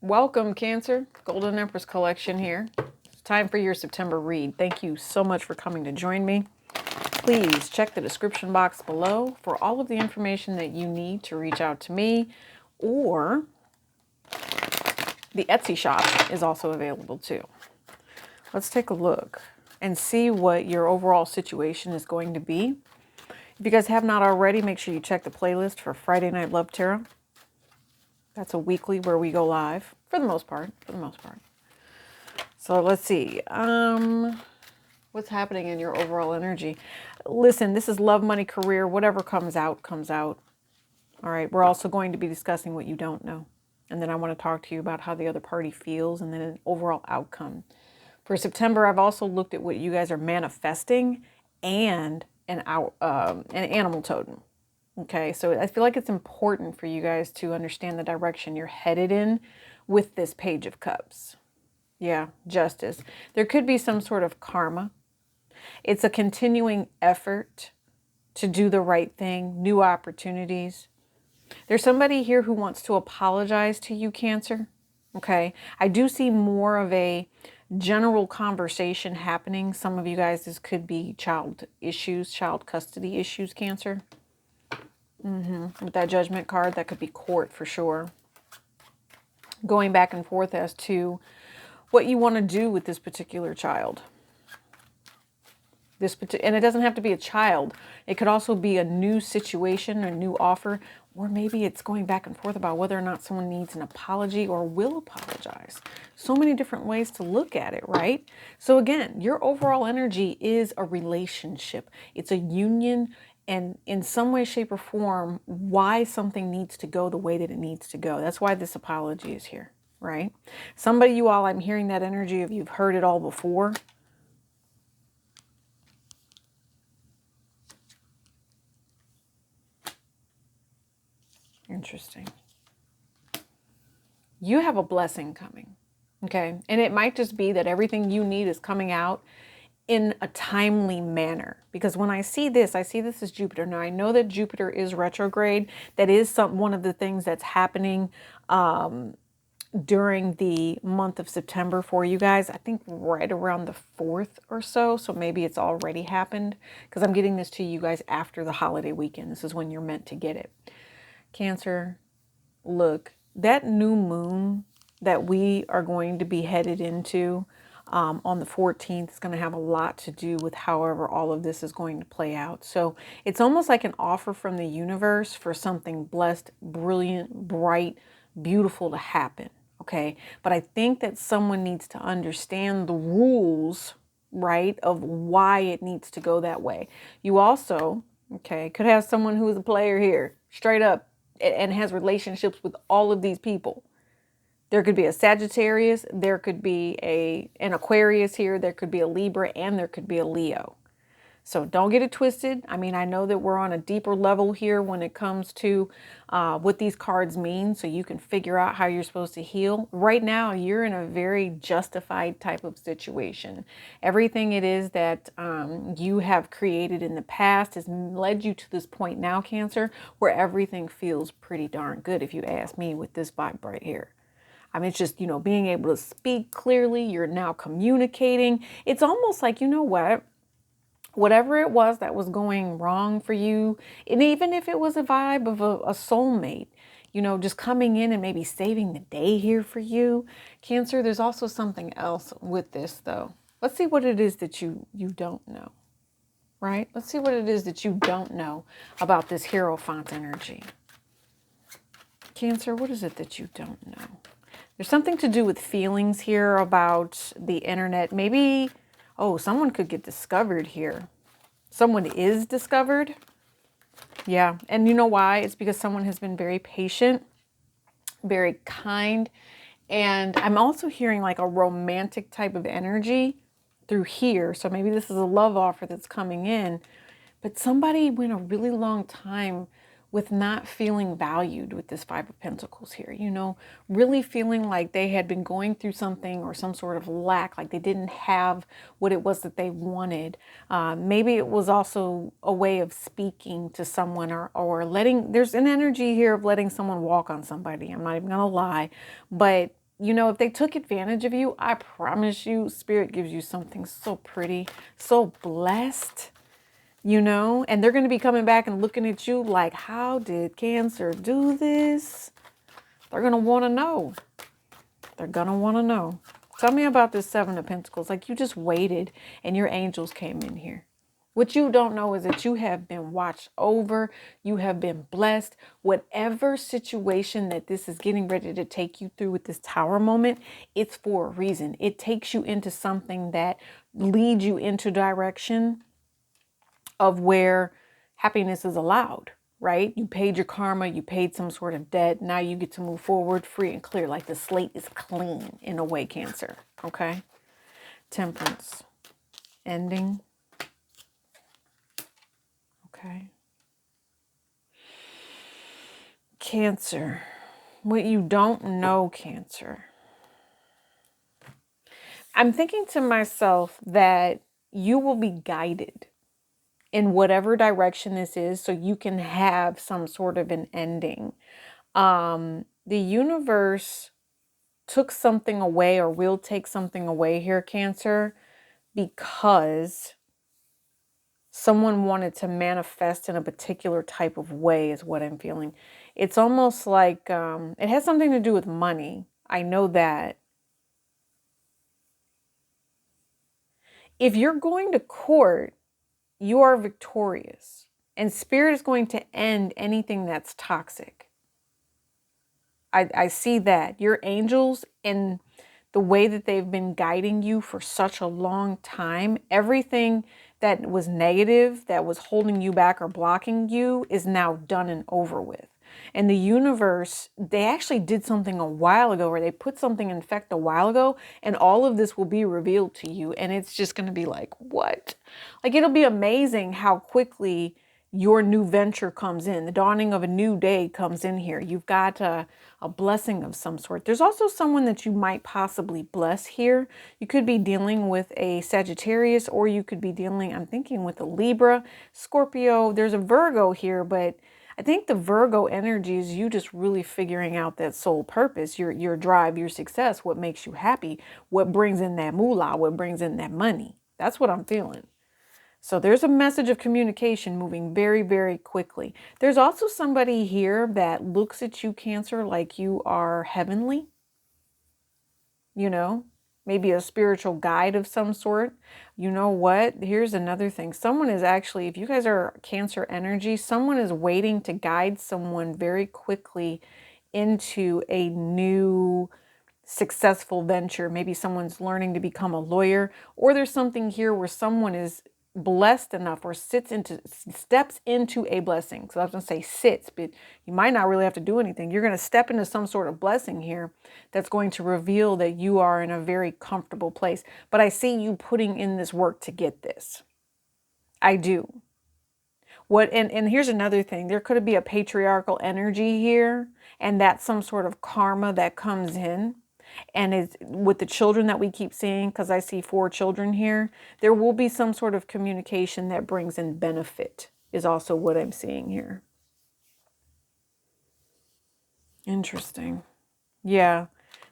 Welcome, Cancer. Golden Empress collection here. It's time for your September read. Thank you so much for coming to join me. Please check the description box below for all of the information that you need to reach out to me, or the Etsy shop is also available too. Let's take a look and see what your overall situation is going to be. If you guys have not already, make sure you check the playlist for Friday Night Love Tarot. That's a weekly where we go live for the most part. So let's see. What's happening in your overall energy? Listen, this is love, money, career. Whatever comes out, comes out. All right. We're also going to be discussing what you don't know. And then I want to talk to you about how the other party feels and then an overall outcome. For September, I've also looked at what you guys are manifesting and an animal totem. Okay, so I feel like it's important for you guys to understand the direction you're headed in with this Page of Cups. Yeah, justice. There could be some sort of karma. It's a continuing effort to do the right thing, new opportunities. There's somebody here who wants to apologize to you, Cancer. Okay, I do see more of a general conversation happening. Some of you guys, this could be child issues, child custody issues, Cancer. With that Judgment card, that could be court for sure. Going back and forth as to what you want to do with this particular child. And it doesn't have to be a child. It could also be a new situation, a new offer, or maybe it's going back and forth about whether or not someone needs an apology or will apologize. So many different ways to look at it, right? So again, your overall energy is a relationship. It's a union, and in some way, shape, or form, why something needs to go the way that it needs to go. That's why this apology is here, right? Somebody, you all, I'm hearing that energy of you've heard it all before. Interesting. You have a blessing coming, okay? And it might just be that everything you need is coming out in a timely manner. Because when I see this as Jupiter. Now, I know that Jupiter is retrograde. That is one of the things that's happening during the month of September for you guys. I think right around the 4th or so. So maybe it's already happened, because I'm getting this to you guys after the holiday weekend. This is when you're meant to get it. Cancer, look, that new moon that we are going to be headed into on the 14th is going to have a lot to do with however all of this is going to play out. So it's almost like an offer from the universe for something blessed, brilliant, bright, beautiful to happen. Okay. But I think that someone needs to understand the rules, right, of why it needs to go that way. You also, okay, could have someone who is a player here, straight up, and has relationships with all of these people. There could be a Sagittarius, there could be an Aquarius here, there could be a Libra, and there could be a Leo. So don't get it twisted. I mean, I know that we're on a deeper level here when it comes to what these cards mean, so you can figure out how you're supposed to heal. Right now, you're in a very justified type of situation. Everything it is that you have created in the past has led you to this point now, Cancer, where everything feels pretty darn good, if you ask me, with this vibe right here. I mean, it's just, being able to speak clearly. You're now communicating. It's almost like, you know what? Whatever it was that was going wrong for you, and even if it was a vibe of a soulmate, just coming in and maybe saving the day here for you, Cancer, there's also something else with this, though. Let's see what it is that you don't know, right? Let's see what it is that you don't know about this Hierophant energy. Cancer, what is it that you don't know? There's something to do with feelings here about the internet. Maybe, oh, someone could get discovered here. Someone is discovered. Yeah, and you know why? It's because someone has been very patient, very kind. And I'm also hearing like a romantic type of energy through here. So maybe this is a love offer that's coming in. But somebody went a really long time with not feeling valued with this Five of Pentacles here, really feeling like they had been going through something or some sort of lack, like they didn't have what it was that they wanted. Maybe it was also a way of speaking to someone or there's an energy here of letting someone walk on somebody. I'm not even going to lie, but you know, if they took advantage of you, I promise you, Spirit gives you something so pretty, so blessed, you know, and they're going to be coming back and looking at you like, how did Cancer do this? They're going to want to know. They're going to want to know. Tell me about this Seven of Pentacles. Like, you just waited and your angels came in here. What you don't know is that you have been watched over. You have been blessed. Whatever situation that this is getting ready to take you through with this Tower moment, it's for a reason. It takes you into something that leads you into direction of where happiness is allowed, right? You paid your karma, you paid some sort of debt. Now you get to move forward free and clear. Like the slate is clean in a way, Cancer. Okay. Temperance. Ending. Okay. Cancer. What you don't know, Cancer. I'm thinking to myself that you will be guided in whatever direction this is so you can have some sort of an ending. The universe took something away or will take something away here, Cancer, because someone wanted to manifest in a particular type of way is what I'm feeling. It's almost like it has something to do with money. I know that. If you're going to court, you are victorious. And Spirit is going to end anything that's toxic. I see that. Your angels and the way that they've been guiding you for such a long time, everything that was negative, that was holding you back or blocking you is now done and over with. And the universe, they actually did something a while ago, or they put something in effect a while ago, and all of this will be revealed to you. And it's just going to be like, what? Like, it'll be amazing how quickly your new venture comes in. The dawning of a new day comes in here. You've got a blessing of some sort. There's also someone that you might possibly bless here. You could be dealing with a Sagittarius, or you could be dealing, I'm thinking, with a Libra, Scorpio. There's a Virgo here, but I think the Virgo energy is you just really figuring out that soul purpose, your drive, your success, what makes you happy, what brings in that moolah, what brings in that money. That's what I'm feeling. So there's a message of communication moving very, very quickly. There's also somebody here that looks at you, Cancer, like you are heavenly. You know, maybe a spiritual guide of some sort. You know what? Here's another thing. Someone is actually, if you guys are Cancer energy, someone is waiting to guide someone very quickly into a new successful venture. Maybe someone's learning to become a lawyer, or there's something here where someone is blessed enough or steps into a blessing. So I was going to say sits, but you might not really have to do anything. You're going to step into some sort of blessing here that's going to reveal that you are in a very comfortable place. But I see you putting in this work to get this. I do. And here's another thing. There could be a patriarchal energy here, and that's some sort of karma that comes in. And it's with the children that we keep seeing, because I see 4 children here, there will be some sort of communication that brings in benefit is also what I'm seeing here. Interesting. Yeah.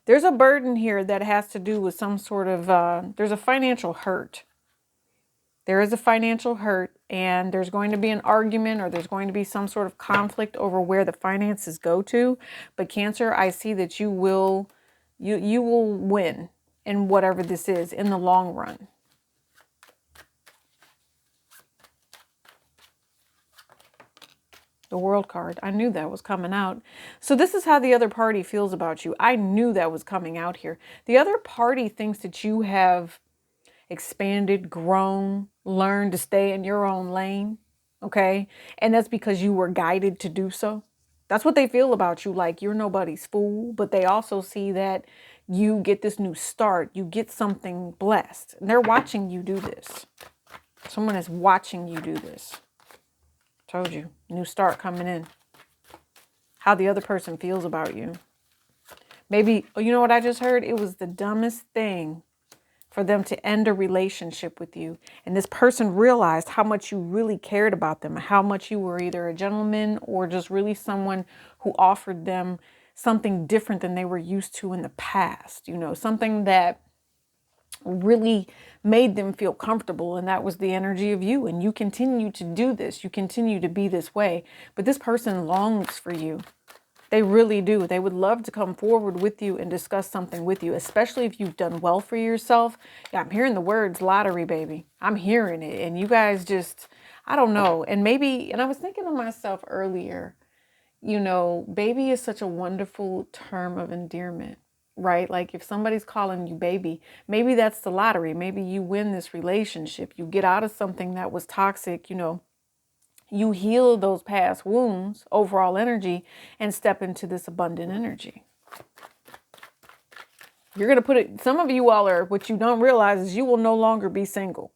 There's a burden here that has to do with some sort of, there's a financial hurt. There is a financial hurt, and there's going to be an argument, or there's going to be some sort of conflict over where the finances go to. But Cancer, I see that you will win in whatever this is in the long run. The World card. I knew that was coming out. So this is how the other party feels about you. I knew that was coming out here. The other party thinks that you have expanded, grown, learned to stay in your own lane. Okay? And that's because you were guided to do so. That's what they feel about you, like you're nobody's fool. But they also see that you get this new start. You get something blessed. And they're watching you do this. Someone is watching you do this. Told you. New start coming in. How the other person feels about you. Maybe, you know what I just heard? It was the dumbest thing for them to end a relationship with you. And this person realized how much you really cared about them, how much you were either a gentleman or just really someone who offered them something different than they were used to in the past, you know, something that really made them feel comfortable, and that was the energy of you. And you continue to do this, you continue to be this way, but this person longs for you. They really do. They would love to come forward with you and discuss something with you, especially if you've done well for yourself. Yeah, I'm hearing the words lottery, baby. I'm hearing it. And you guys just, I don't know. And maybe, and I was thinking to myself earlier, you know, baby is such a wonderful term of endearment, right? Like if somebody's calling you baby, maybe that's the lottery. Maybe you win this relationship. You get out of something that was toxic, you know, you heal those past wounds, overall energy, and step into this abundant energy. You're going to put it, some of you all are, what you don't realize is you will no longer be single.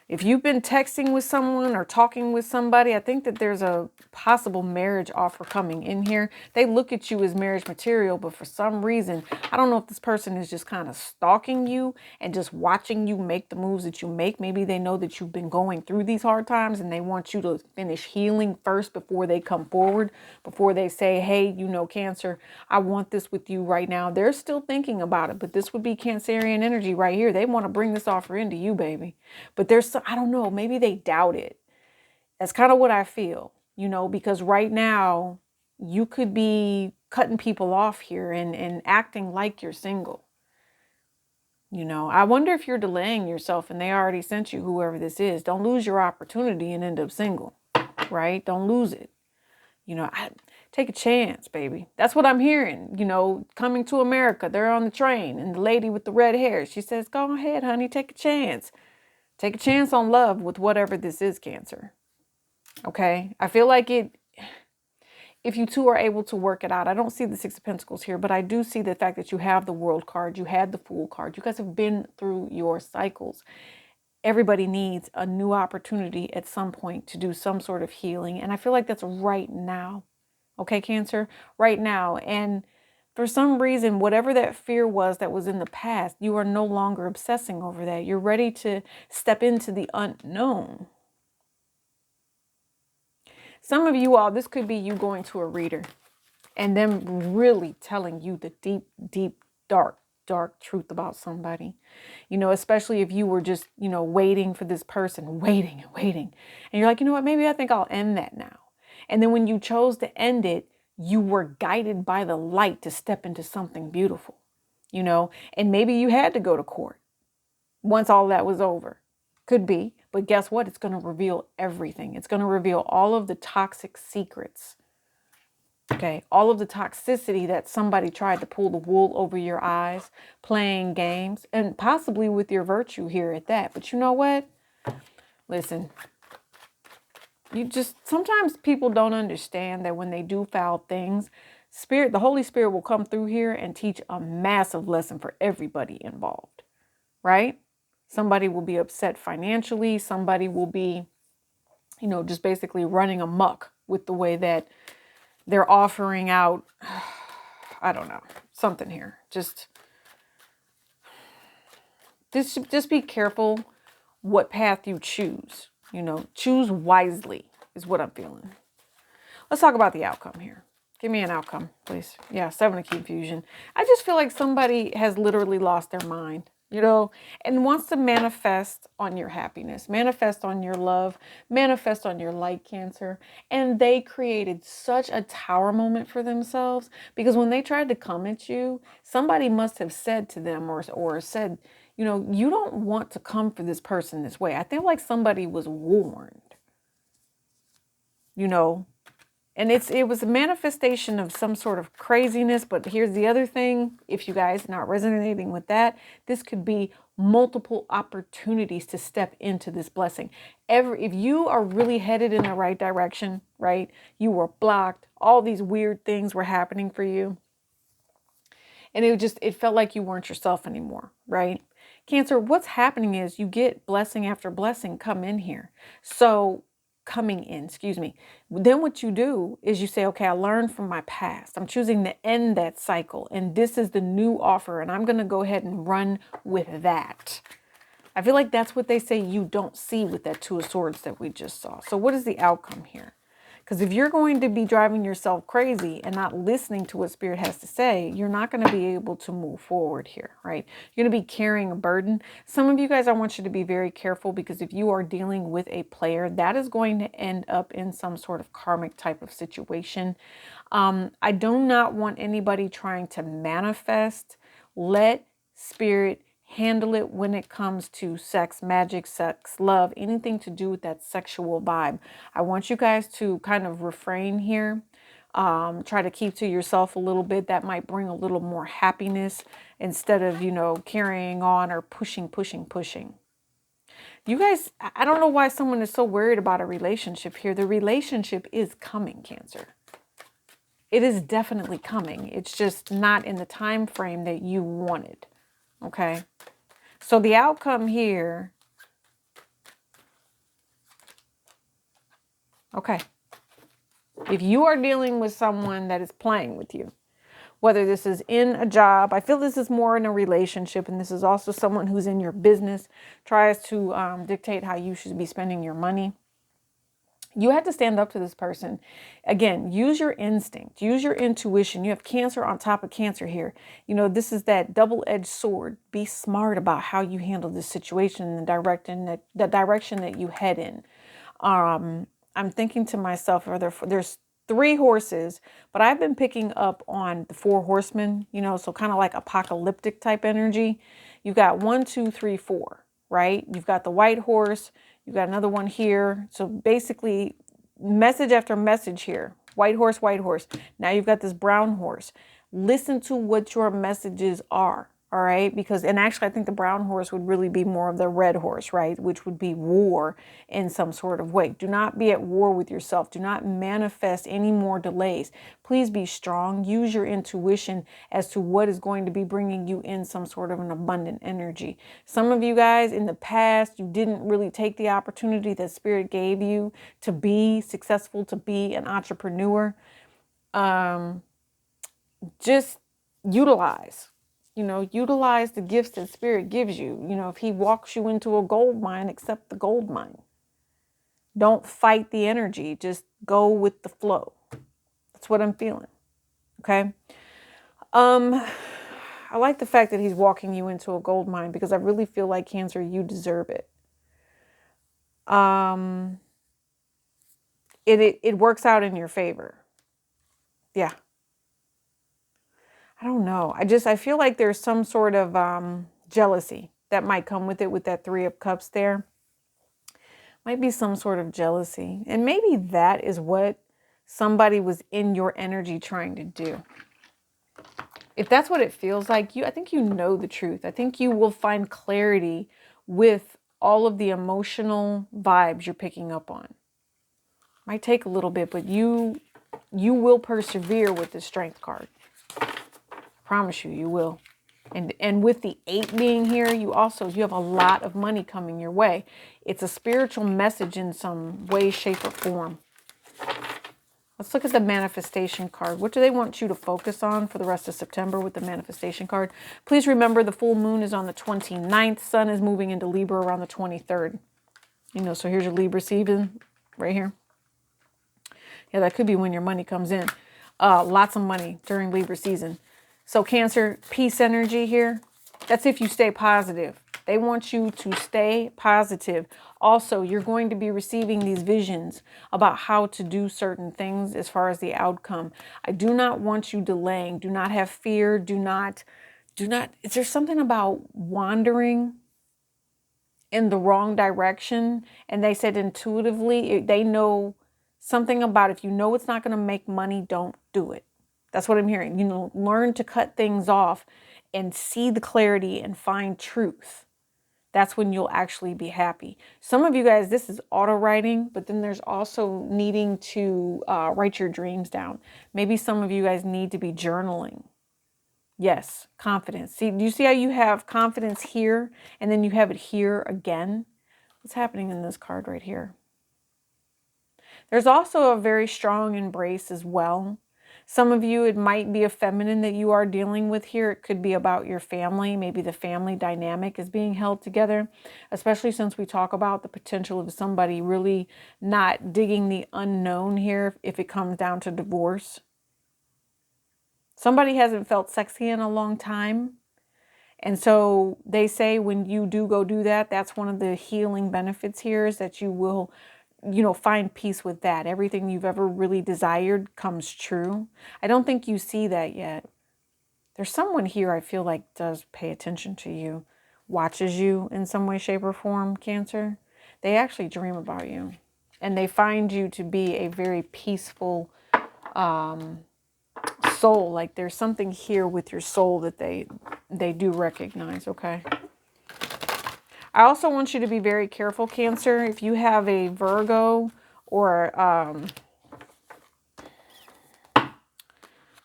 If you've been texting with someone or talking with somebody, I think that there's a possible marriage offer coming in here. They look at you as marriage material, but for some reason, I don't know if this person is just kind of stalking you and just watching you make the moves that you make. Maybe they know that you've been going through these hard times and they want you to finish healing first before they come forward, before they say, hey, you know, Cancer, I want this with you right now. They're still thinking about it, but this would be Cancerian energy right here. They want to bring this offer into you, baby. But there's, I don't know, maybe they doubt it. That's kind of what I feel, you know, because right now you could be cutting people off here and acting like you're single. You know, I wonder if you're delaying yourself and they already sent you, whoever this is. Don't lose your opportunity and end up single, right? Don't lose it. You know, take a chance, baby. That's what I'm hearing. You know, coming to America, they're on the train and the lady with the red hair, she says, go ahead, honey, take a chance. Take a chance on love with whatever this is, Cancer. Okay? I feel like if you two are able to work it out, I don't see the Six of Pentacles here, but I do see the fact that you have the World card, you had the Fool card. You guys have been through your cycles. Everybody needs a new opportunity at some point to do some sort of healing. And I feel like that's right now. Okay, Cancer? Right now. And for some reason, whatever that fear was that was in the past, you are no longer obsessing over that. You're ready to step into the unknown. Some of you all, this could be you going to a reader and them really telling you the deep, deep, dark truth about somebody. You know, especially if you were just, you know, waiting for this person, waiting and waiting. And you're like, you know what, maybe I think I'll end that now. And then when you chose to end it, you were guided by the light to step into something beautiful, you know, and maybe you had to go to court once all that was over. Could be, but guess what? It's going to reveal everything. It's going to reveal all of the toxic secrets. Okay, all of the toxicity that somebody tried to pull the wool over your eyes, playing games, and possibly with your virtue here at that. But you know what? Listen. You just, sometimes people don't understand that when they do foul things, the Holy Spirit will come through here and teach a massive lesson for everybody involved, right? Somebody will be upset financially. Somebody will be, you know, just basically running amok with the way that they're offering out, I don't know, something here. Just be careful what path you choose. You know, choose wisely is what I'm feeling. Let's talk about the outcome here. Give me an outcome, please. Yeah, 7 of confusion. I just feel like somebody has literally lost their mind, you know, and wants to manifest on your happiness, manifest on your love, manifest on your light, Cancer. And they created such a tower moment for themselves because when they tried to come at you, somebody must have said to them or said, you know, you don't want to come for this person this way. I feel like somebody was warned, you know, and it was a manifestation of some sort of craziness. But here's the other thing. If you guys are not resonating with that, this could be multiple opportunities to step into this blessing. If you are really headed in the right direction, right? You were blocked. All these weird things were happening for you. And it felt like you weren't yourself anymore, right? Cancer, what's happening is you get blessing after blessing come in here. So coming in, excuse me. Then what you do is you say, okay, I learned from my past. I'm choosing to end that cycle. And this is the new offer. And I'm going to go ahead and run with that. I feel like that's what they say you don't see with that Two of Swords that we just saw. So what is the outcome here? Because if you're going to be driving yourself crazy and not listening to what Spirit has to say, you're not going to be able to move forward here, right? You're going to be carrying a burden. Some of you guys, I want you to be very careful, because if you are dealing with a player, that is going to end up in some sort of karmic type of situation. I do not want anybody trying to manifest. Let Spirit handle it when it comes to sex, magic, sex, love, anything to do with that sexual vibe. I want you guys to kind of refrain here. Try to keep to yourself a little bit. That might bring a little more happiness instead of, carrying on or pushing. You guys, I don't know why someone is so worried about a relationship here. The relationship is coming, Cancer. It is definitely coming. It's just not in the time frame that you wanted. Okay. So the outcome here. Okay. If you are dealing with someone that is playing with you, whether this is in a job, I feel this is more in a relationship, and this is also someone who's in your business, tries to dictate how you should be spending your money. You had to stand up to this person. Again, use your instinct, use your intuition. You have Cancer on top of Cancer here. This is that double-edged sword. Be smart about how you handle this situation and the direction that you head in. I'm thinking to myself, there's 3 horses, but I've been picking up on the 4 horsemen, so kind of like apocalyptic type energy. You got 1, 2, 3, 4, right? You've got the white horse. You've got another one here. So basically, message after message here. White horse, white horse. Now you've got this brown horse. Listen to what your messages are. All right. And actually, I think the brown horse would really be more of the red horse, right? Which would be war in some sort of way. Do not be at war with yourself. Do not manifest any more delays. Please be strong. Use your intuition as to what is going to be bringing you in some sort of an abundant energy. Some of you guys in the past, you didn't really take the opportunity that Spirit gave you to be successful, to be an entrepreneur. Just utilize the gifts that Spirit gives you. If He walks you into a gold mine, accept the gold mine. Don't fight the energy. Just go with the flow. That's what I'm feeling. Okay. I like the fact that He's walking you into a gold mine, because I really feel like, Cancer, you deserve it. It works out in your favor. Yeah. I don't know. I feel like there's some sort of jealousy that might come with it, with that 3 of Cups there. Might be some sort of jealousy. And maybe that is what somebody was in your energy trying to do. If that's what it feels like, I think you know the truth. I think you will find clarity with all of the emotional vibes you're picking up on. Might take a little bit, but you will persevere with the Strength card. Promise you will. And with the 8 being here, you have a lot of money coming your way. It's a spiritual message in some way, shape, or form. Let's look at the manifestation card. What do they want you to focus on for the rest of September with the manifestation card? Please remember, the full moon is on the 29th. Sun is moving into Libra around the 23rd. So here's your Libra season right here. Yeah, that could be when your money comes in. Lots of money during Libra season. So Cancer, peace energy here. That's if you stay positive. They want you to stay positive. Also, you're going to be receiving these visions about how to do certain things as far as the outcome. I do not want you delaying. Do not have fear. Do not. Is there something about wandering in the wrong direction? And they said intuitively, they know something about, if you know it's not going to make money, don't do it. That's what I'm hearing. Learn to cut things off and see the clarity and find truth. That's when you'll actually be happy. Some of you guys, this is auto writing, but then there's also needing to write your dreams down. Maybe some of you guys need to be journaling. Yes, confidence. See, do you see how you have confidence here and then you have it here again? What's happening in this card right here? There's also a very strong embrace as well. Some of you, it might be a feminine that you are dealing with here. It could be about your family. Maybe the family dynamic is being held together, especially since we talk about the potential of somebody really not digging the unknown here if it comes down to divorce. Somebody hasn't felt sexy in a long time. And so they say when you do go do that, that's one of the healing benefits here, is that you will, find peace with that. Everything you've ever really desired comes true. I don't think you see that yet. There's someone here I feel like does pay attention to you, watches you in some way, shape, or form, Cancer. They actually dream about you. And they find you to be a very peaceful soul. Like there's something here with your soul that they do recognize, okay? I also want you to be very careful, Cancer. If you have a Virgo or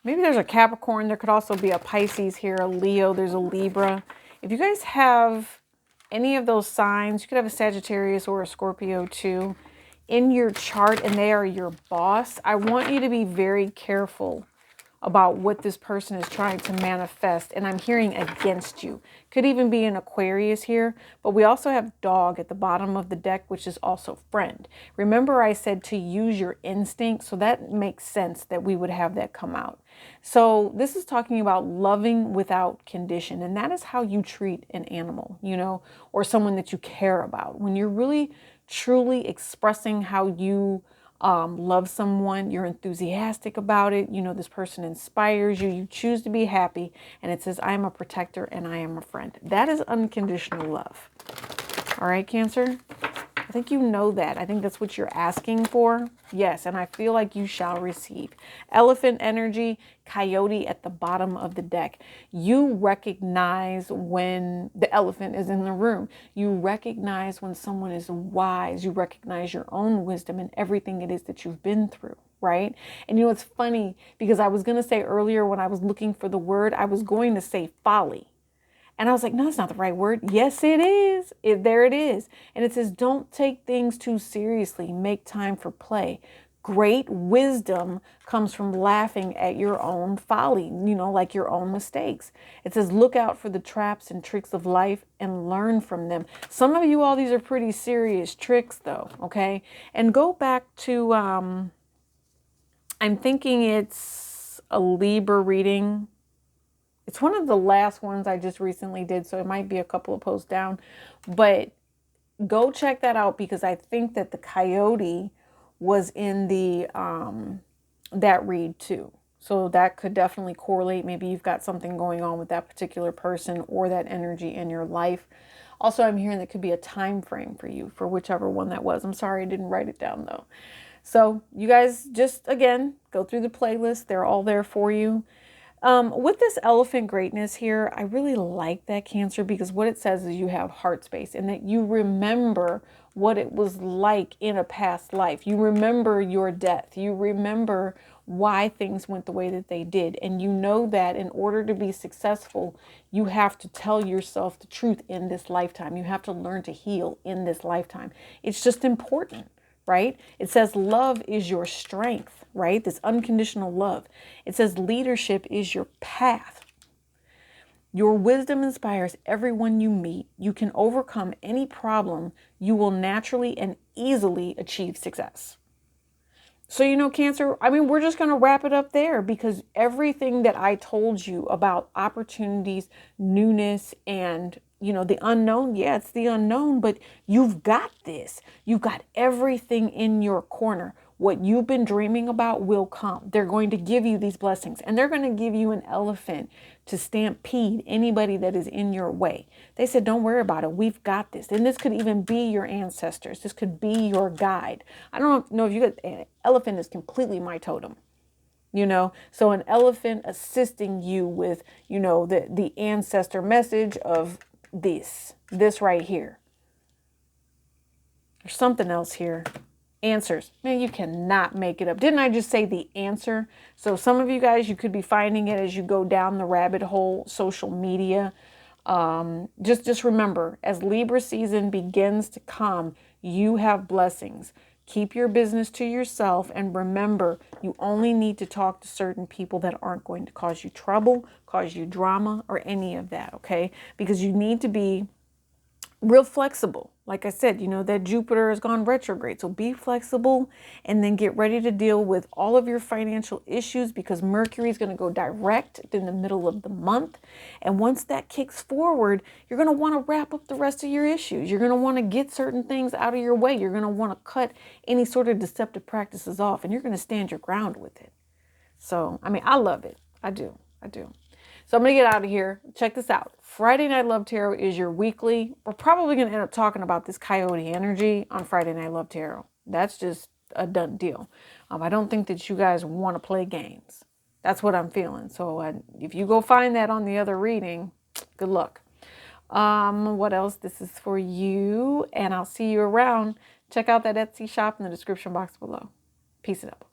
maybe there's a Capricorn. There could also be a Pisces here, a Leo. There's a Libra. If you guys have any of those signs, you could have a Sagittarius or a Scorpio too in your chart, and they are your boss. I want you to be very careful about what this person is trying to manifest. And I'm hearing against you. Could even be an Aquarius here. But we also have dog at the bottom of the deck, which is also friend. Remember I said to use your instinct. So that makes sense that we would have that come out. So this is talking about loving without condition. And that is how you treat an animal, or someone that you care about. When you're really, truly expressing how you love someone, you're enthusiastic about it, this person inspires you, you choose to be happy, and it says, I am a protector and I am a friend. That is unconditional love. All right, Cancer? I think you know that. I think that's what you're asking for. Yes, and I feel like you shall receive. Elephant energy, coyote at the bottom of the deck. You recognize when the elephant is in the room. You recognize when someone is wise. You recognize your own wisdom and everything it is that you've been through, right? And it's funny because I was going to say earlier when I was looking for the word, I was going to say folly. And I was like, no, that's not the right word. Yes, it is. There it is. And it says, don't take things too seriously. Make time for play. Great wisdom comes from laughing at your own folly, like your own mistakes. It says, look out for the traps and tricks of life and learn from them. Some of you, all these are pretty serious tricks though, okay? And go back to, I'm thinking it's a Libra reading. It's one of the last ones I just recently did, so it might be a couple of posts down. But go check that out because I think that the coyote was in the that read too. So that could definitely correlate. Maybe you've got something going on with that particular person or that energy in your life. Also, I'm hearing that could be a time frame for you for whichever one that was. I'm sorry I didn't write it down though. So you guys just, again, go through the playlist. They're all there for you. With this elephant greatness here, I really like that, Cancer, because what it says is you have heart space and that you remember what it was like in a past life. You remember your death. You remember why things went the way that they did. And you know that in order to be successful, you have to tell yourself the truth in this lifetime. You have to learn to heal in this lifetime. It's just important. Right? It says love is your strength, right? This unconditional love. It says leadership is your path. Your wisdom inspires everyone you meet. You can overcome any problem. You will naturally and easily achieve success. So, Cancer, we're just going to wrap it up there because everything that I told you about opportunities, newness, and the unknown, yeah, it's the unknown, but you've got this. You've got everything in your corner. What you've been dreaming about will come. They're going to give you these blessings, and they're going to give you an elephant to stampede anybody that is in your way. They said, don't worry about it. We've got this. And this could even be your ancestors. This could be your guide. I don't know if you got, an elephant is completely my totem. So an elephant assisting you with, the ancestor message of this right here. There's something else here. Answers. Man, you cannot make it up. Didn't I just say the answer? So some of you guys, you could be finding it as you go down the rabbit hole, social media. Just remember, as Libra season begins to come, you have blessings. Keep your business to yourself, and remember, you only need to talk to certain people that aren't going to cause you trouble, cause you drama, or any of that, okay? Because you need to be real flexible. Like I said, you know, that Jupiter has gone retrograde. So be flexible and then get ready to deal with all of your financial issues, because Mercury is going to go direct in the middle of the month. And once that kicks forward, you're going to want to wrap up the rest of your issues. You're going to want to get certain things out of your way. You're going to want to cut any sort of deceptive practices off, and you're going to stand your ground with it. So, I mean, I love it. I do. I do. So I'm going to get out of here. Check this out. Friday Night Love Tarot is your weekly. We're probably going to end up talking about this coyote energy on Friday Night Love Tarot. That's just a done deal. I don't think that you guys want to play games. That's what I'm feeling. So if you go find that on the other reading, good luck. What else? This is for you, and I'll see you around. Check out that Etsy shop in the description box below. Peace it up.